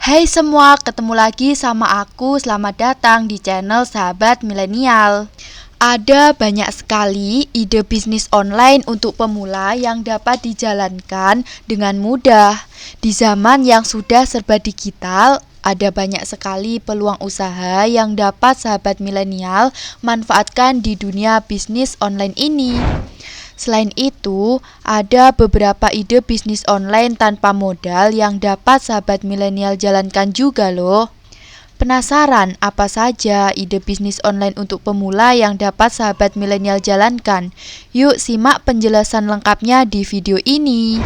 Hai semua, ketemu lagi sama aku. Selamat datang di channel Sahabat Milenial. Ada banyak sekali ide bisnis online untuk pemula yang dapat dijalankan dengan mudah. Di zaman yang sudah serba digital, ada banyak sekali peluang usaha yang dapat sahabat milenial manfaatkan di dunia bisnis online ini. Selain itu, ada beberapa ide bisnis online tanpa modal yang dapat sahabat milenial jalankan juga loh. Penasaran apa saja ide bisnis online untuk pemula yang dapat sahabat milenial jalankan? Yuk simak penjelasan lengkapnya di video ini.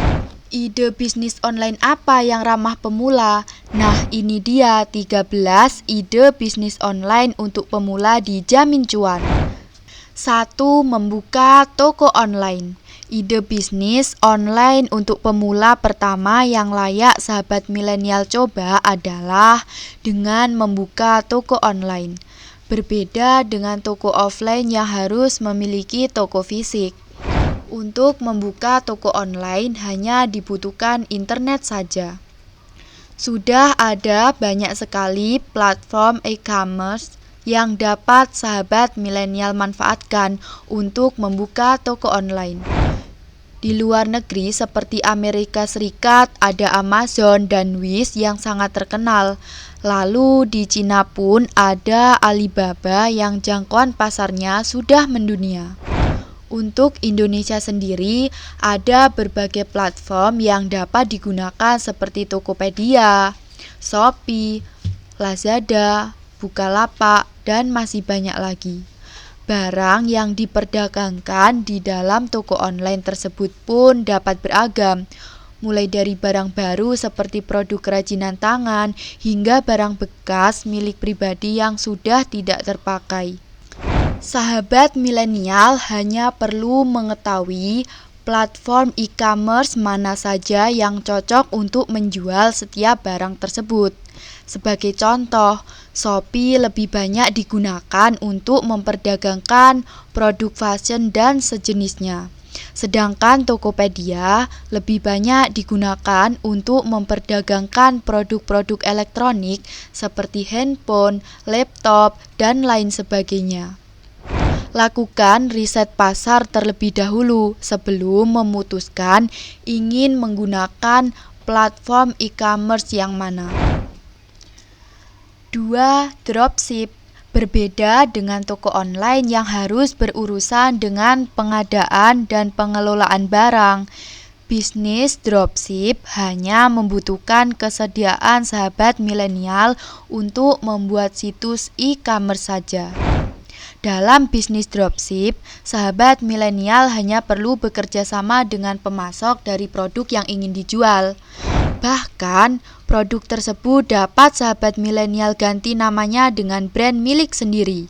Ide bisnis online apa yang ramah pemula? Nah, ini dia 13 ide bisnis online untuk pemula dijamin cuan. 1. Membuka toko online. Ide bisnis online untuk pemula pertama yang layak sahabat milenial coba adalah dengan membuka toko online. Berbeda dengan toko offline yang harus memiliki toko fisik. Untuk membuka toko online hanya dibutuhkan internet saja. Sudah ada banyak sekali platform e-commerce yang dapat sahabat milenial manfaatkan untuk membuka toko online. Di luar negeri seperti Amerika Serikat ada Amazon dan Wish yang sangat terkenal. Lalu di Cina pun ada Alibaba yang jangkauan pasarnya sudah mendunia. Untuk Indonesia sendiri ada berbagai platform yang dapat digunakan seperti Tokopedia, Shopee, Lazada, Bukalapak, dan masih banyak lagi. Barang yang diperdagangkan di dalam toko online tersebut pun dapat beragam, mulai dari barang baru seperti produk kerajinan tangan hingga barang bekas milik pribadi yang sudah tidak terpakai. Sahabat milenial hanya perlu mengetahui platform e-commerce mana saja yang cocok untuk menjual setiap barang tersebut. Sebagai contoh, Shopee lebih banyak digunakan untuk memperdagangkan produk fashion dan sejenisnya. Sedangkan Tokopedia lebih banyak digunakan untuk memperdagangkan produk-produk elektronik seperti handphone, laptop, dan lain sebagainya. Lakukan riset pasar terlebih dahulu sebelum memutuskan ingin menggunakan platform e-commerce yang mana. 2. Dropship. Berbeda dengan toko online yang harus berurusan dengan pengadaan dan pengelolaan barang, bisnis dropship hanya membutuhkan kesediaan sahabat milenial untuk membuat situs e-commerce saja. Dalam bisnis dropship, sahabat milenial hanya perlu bekerja sama dengan pemasok dari produk yang ingin dijual. Bahkan, produk tersebut dapat sahabat milenial ganti namanya dengan brand milik sendiri.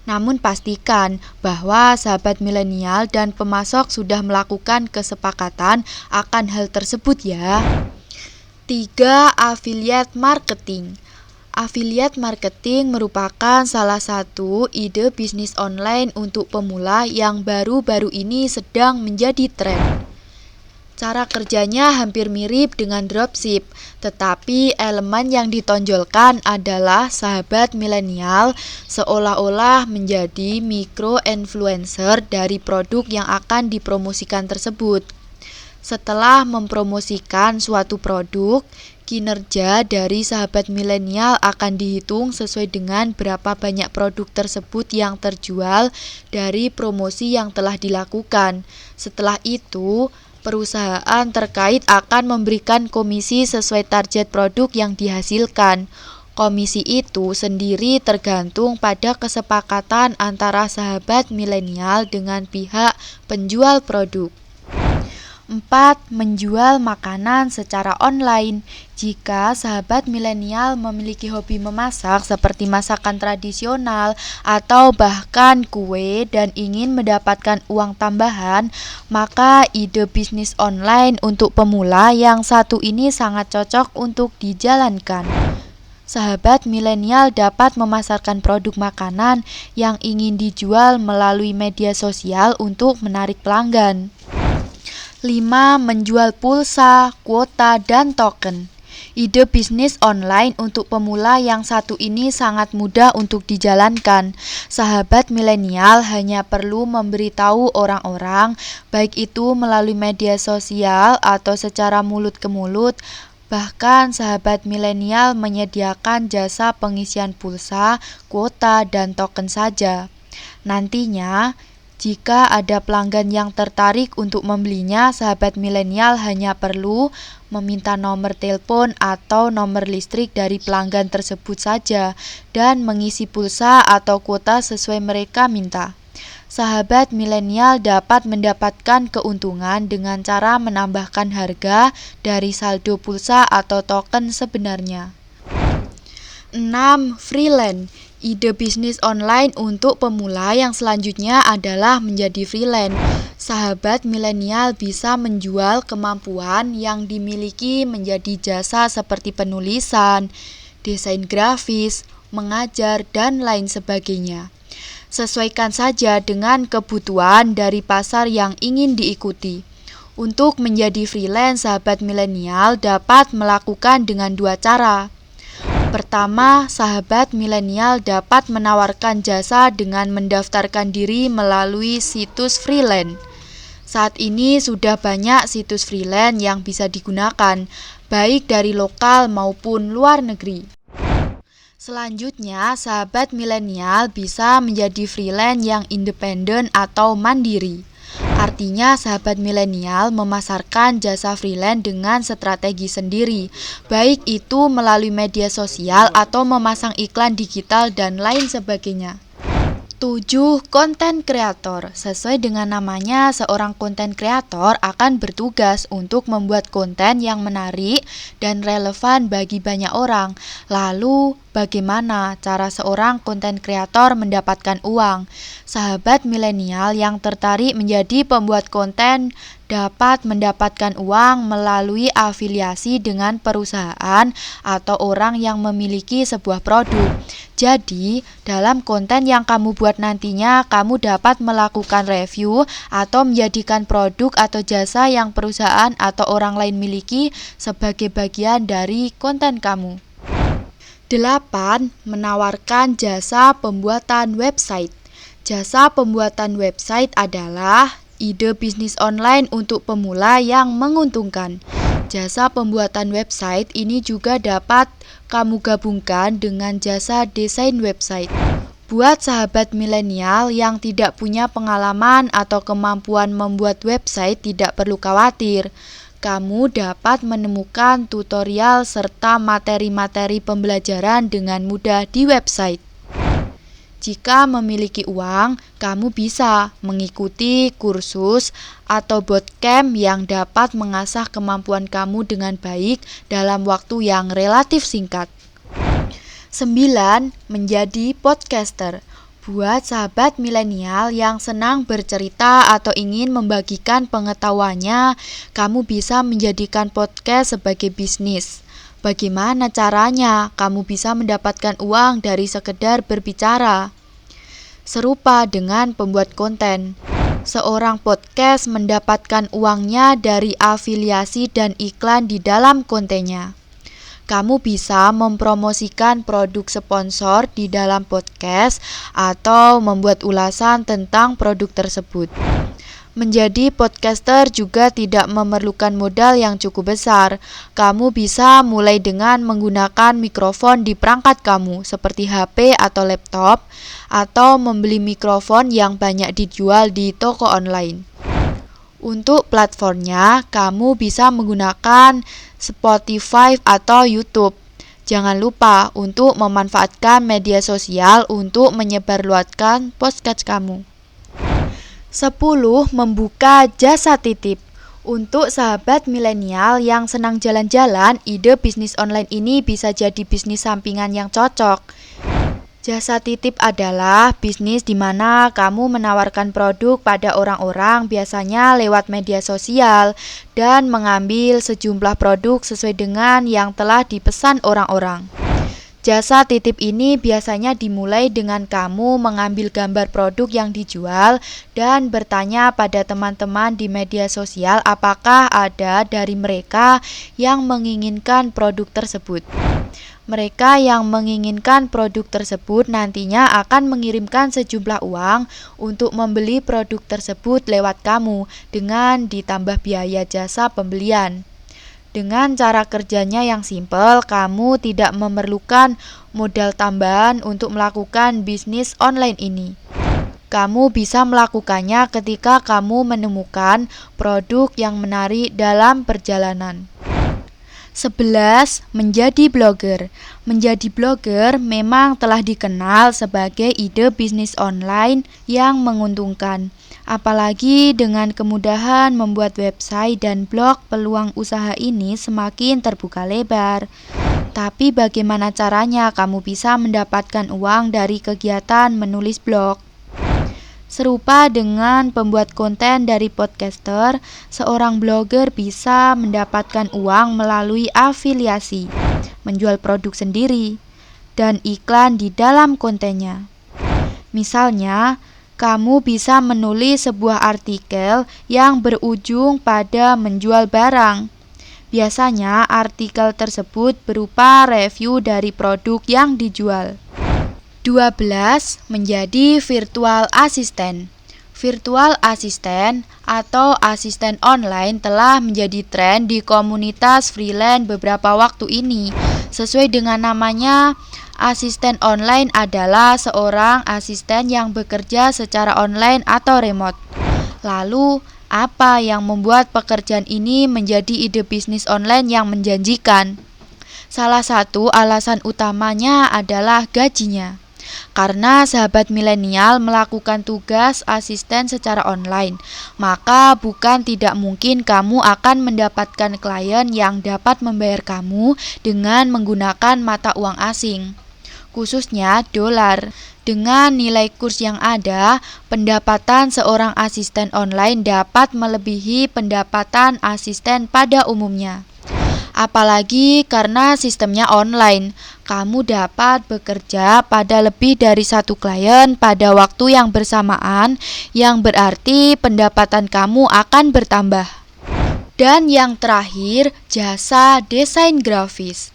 Namun pastikan bahwa sahabat milenial dan pemasok sudah melakukan kesepakatan akan hal tersebut ya. 3. Affiliate marketing. Affiliate marketing merupakan salah satu ide bisnis online untuk pemula yang baru-baru ini sedang menjadi tren. Cara kerjanya hampir mirip dengan dropship, tetapi elemen yang ditonjolkan adalah sahabat milenial seolah-olah menjadi micro-influencer dari produk yang akan dipromosikan tersebut. Setelah mempromosikan suatu produk, kinerja dari sahabat milenial akan dihitung sesuai dengan berapa banyak produk tersebut yang terjual dari promosi yang telah dilakukan. Setelah itu, perusahaan terkait akan memberikan komisi sesuai target produk yang dihasilkan. Komisi itu sendiri tergantung pada kesepakatan antara sahabat milenial dengan pihak penjual produk. 4. Menjual makanan secara online. Jika sahabat milenial memiliki hobi memasak seperti masakan tradisional atau bahkan kue dan ingin mendapatkan uang tambahan, maka ide bisnis online untuk pemula yang satu ini sangat cocok untuk dijalankan. Sahabat milenial dapat memasarkan produk makanan yang ingin dijual melalui media sosial untuk menarik pelanggan. 5. Menjual pulsa, kuota, dan token. Ide bisnis online untuk pemula yang satu ini sangat mudah untuk dijalankan. Sahabat milenial hanya perlu memberitahu orang-orang, baik itu melalui media sosial atau secara mulut ke mulut. Bahkan sahabat milenial menyediakan jasa pengisian pulsa, kuota, dan token saja. Nantinya, jika ada pelanggan yang tertarik untuk membelinya, sahabat milenial hanya perlu meminta nomor telepon atau nomor listrik dari pelanggan tersebut saja dan mengisi pulsa atau kuota sesuai mereka minta. Sahabat milenial dapat mendapatkan keuntungan dengan cara menambahkan harga dari saldo pulsa atau token sebenarnya. 6. Freelance. Ide bisnis online untuk pemula yang selanjutnya adalah menjadi freelance. Sahabat milenial bisa menjual kemampuan yang dimiliki menjadi jasa seperti penulisan, desain grafis, mengajar, dan lain sebagainya. Sesuaikan saja dengan kebutuhan dari pasar yang ingin diikuti. Untuk menjadi freelance, sahabat milenial dapat melakukan dengan dua cara. Pertama, sahabat milenial dapat menawarkan jasa dengan mendaftarkan diri melalui situs freelance. Saat ini sudah banyak situs freelance yang bisa digunakan, baik dari lokal maupun luar negeri. Selanjutnya, sahabat milenial bisa menjadi freelance yang independen atau mandiri. Artinya sahabat milenial memasarkan jasa freelance dengan strategi sendiri, baik itu melalui media sosial atau memasang iklan digital dan lain sebagainya. 7. Konten kreator. Sesuai dengan namanya, seorang konten kreator akan bertugas untuk membuat konten yang menarik dan relevan bagi banyak orang. Lalu, bagaimana cara seorang konten kreator mendapatkan uang? Sahabat milenial yang tertarik menjadi pembuat konten dapat mendapatkan uang melalui afiliasi dengan perusahaan atau orang yang memiliki sebuah produk. Jadi, dalam konten yang kamu buat nantinya, kamu dapat melakukan review atau menjadikan produk atau jasa yang perusahaan atau orang lain miliki sebagai bagian dari konten kamu. 8. Menawarkan jasa pembuatan website. Jasa pembuatan website adalah ide bisnis online untuk pemula yang menguntungkan. Jasa pembuatan website ini juga dapat kamu gabungkan dengan jasa desain website. Buat sahabat milenial yang tidak punya pengalaman atau kemampuan membuat website, tidak perlu khawatir. Kamu dapat menemukan tutorial serta materi-materi pembelajaran dengan mudah di website. Jika memiliki uang, kamu bisa mengikuti kursus atau bootcamp yang dapat mengasah kemampuan kamu dengan baik dalam waktu yang relatif singkat. 9. Menjadi podcaster. Buat sahabat milenial yang senang bercerita atau ingin membagikan pengetahuannya, kamu bisa menjadikan podcast sebagai bisnis. Bagaimana caranya kamu bisa mendapatkan uang dari sekedar berbicara? Serupa dengan pembuat konten. Seorang podcast mendapatkan uangnya dari afiliasi dan iklan di dalam kontennya. Kamu bisa mempromosikan produk sponsor di dalam podcast atau membuat ulasan tentang produk tersebut. Menjadi podcaster juga tidak memerlukan modal yang cukup besar. Kamu bisa mulai dengan menggunakan mikrofon di perangkat kamu, seperti HP atau laptop, atau membeli mikrofon yang banyak dijual di toko online. Untuk platformnya, kamu bisa menggunakan Spotify atau YouTube. Jangan lupa untuk memanfaatkan media sosial untuk menyebarluaskan podcast kamu. 10. Membuka jasa titip. Untuk sahabat milenial yang senang jalan-jalan, ide bisnis online ini bisa jadi bisnis sampingan yang cocok. Jasa titip adalah bisnis di mana kamu menawarkan produk pada orang-orang, biasanya lewat media sosial, dan mengambil sejumlah produk sesuai dengan yang telah dipesan orang-orang. Jasa titip ini biasanya dimulai dengan kamu mengambil gambar produk yang dijual dan bertanya pada teman-teman di media sosial apakah ada dari mereka yang menginginkan produk tersebut. Mereka yang menginginkan produk tersebut nantinya akan mengirimkan sejumlah uang untuk membeli produk tersebut lewat kamu dengan ditambah biaya jasa pembelian. Dengan cara kerjanya yang simpel, kamu tidak memerlukan modal tambahan untuk melakukan bisnis online ini. Kamu bisa melakukannya ketika kamu menemukan produk yang menarik dalam perjalanan. 11. Menjadi blogger. Menjadi blogger memang telah dikenal sebagai ide bisnis online yang menguntungkan. Apalagi dengan kemudahan membuat website dan blog, peluang usaha ini semakin terbuka lebar. Tapi bagaimana caranya kamu bisa mendapatkan uang dari kegiatan menulis blog? Serupa dengan pembuat konten dari podcaster, seorang blogger bisa mendapatkan uang melalui afiliasi, menjual produk sendiri, dan iklan di dalam kontennya. Misalnya, kamu bisa menulis sebuah artikel yang berujung pada menjual barang. Biasanya artikel tersebut berupa review dari produk yang dijual. 12. Menjadi virtual assistant. Virtual assistant atau asisten online telah menjadi tren di komunitas freelance beberapa waktu ini. Sesuai dengan namanya, asisten online adalah seorang asisten yang bekerja secara online atau remote. Lalu, apa yang membuat pekerjaan ini menjadi ide bisnis online yang menjanjikan? Salah satu alasan utamanya adalah gajinya. Karena sahabat milenial melakukan tugas asisten secara online, maka bukan tidak mungkin kamu akan mendapatkan klien yang dapat membayar kamu dengan menggunakan mata uang asing, khususnya dolar. Dengan nilai kurs yang ada, pendapatan seorang asisten online dapat melebihi pendapatan asisten pada umumnya. Apalagi karena sistemnya online, kamu dapat bekerja pada lebih dari satu klien pada waktu yang bersamaan, yang berarti pendapatan kamu akan bertambah. Dan yang terakhir, jasa desain grafis.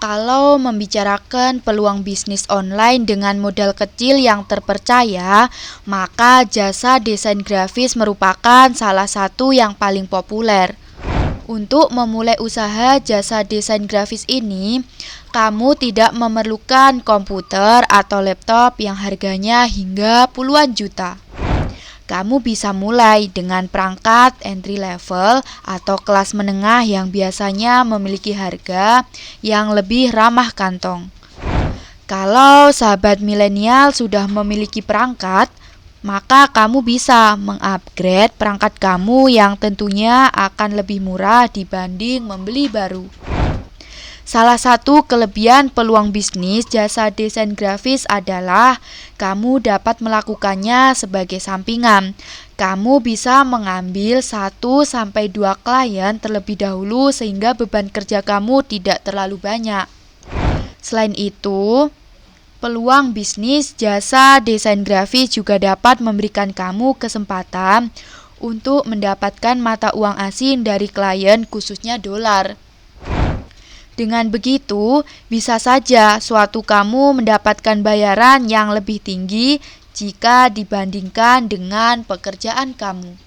Kalau membicarakan peluang bisnis online dengan modal kecil yang terpercaya, maka jasa desain grafis merupakan salah satu yang paling populer. Untuk memulai usaha jasa desain grafis ini, kamu tidak memerlukan komputer atau laptop yang harganya hingga puluhan juta. Kamu bisa mulai dengan perangkat entry level atau kelas menengah yang biasanya memiliki harga yang lebih ramah kantong. Kalau sahabat milenial sudah memiliki perangkat, maka kamu bisa mengupgrade perangkat kamu yang tentunya akan lebih murah dibanding membeli baru. Salah satu kelebihan peluang bisnis jasa desain grafis adalah kamu dapat melakukannya sebagai sampingan. Kamu bisa mengambil 1-2 klien terlebih dahulu sehingga beban kerja kamu tidak terlalu banyak. Selain itu, peluang bisnis jasa desain grafis juga dapat memberikan kamu kesempatan untuk mendapatkan mata uang asing dari klien, khususnya dolar. Dengan begitu, bisa saja suatu kamu mendapatkan bayaran yang lebih tinggi jika dibandingkan dengan pekerjaan kamu.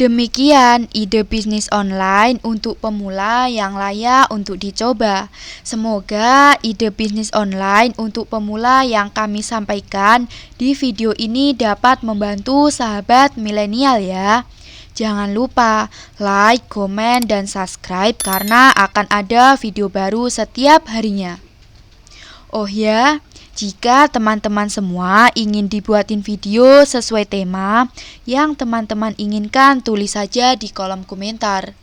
Demikian ide bisnis online untuk pemula yang layak untuk dicoba. Semoga ide bisnis online untuk pemula yang kami sampaikan di video ini dapat membantu sahabat milenial ya. Jangan lupa like, komen, dan subscribe karena akan ada video baru setiap harinya. Oh ya, jika teman-teman semua ingin dibuatin video sesuai tema yang teman-teman inginkan, tulis saja di kolom komentar.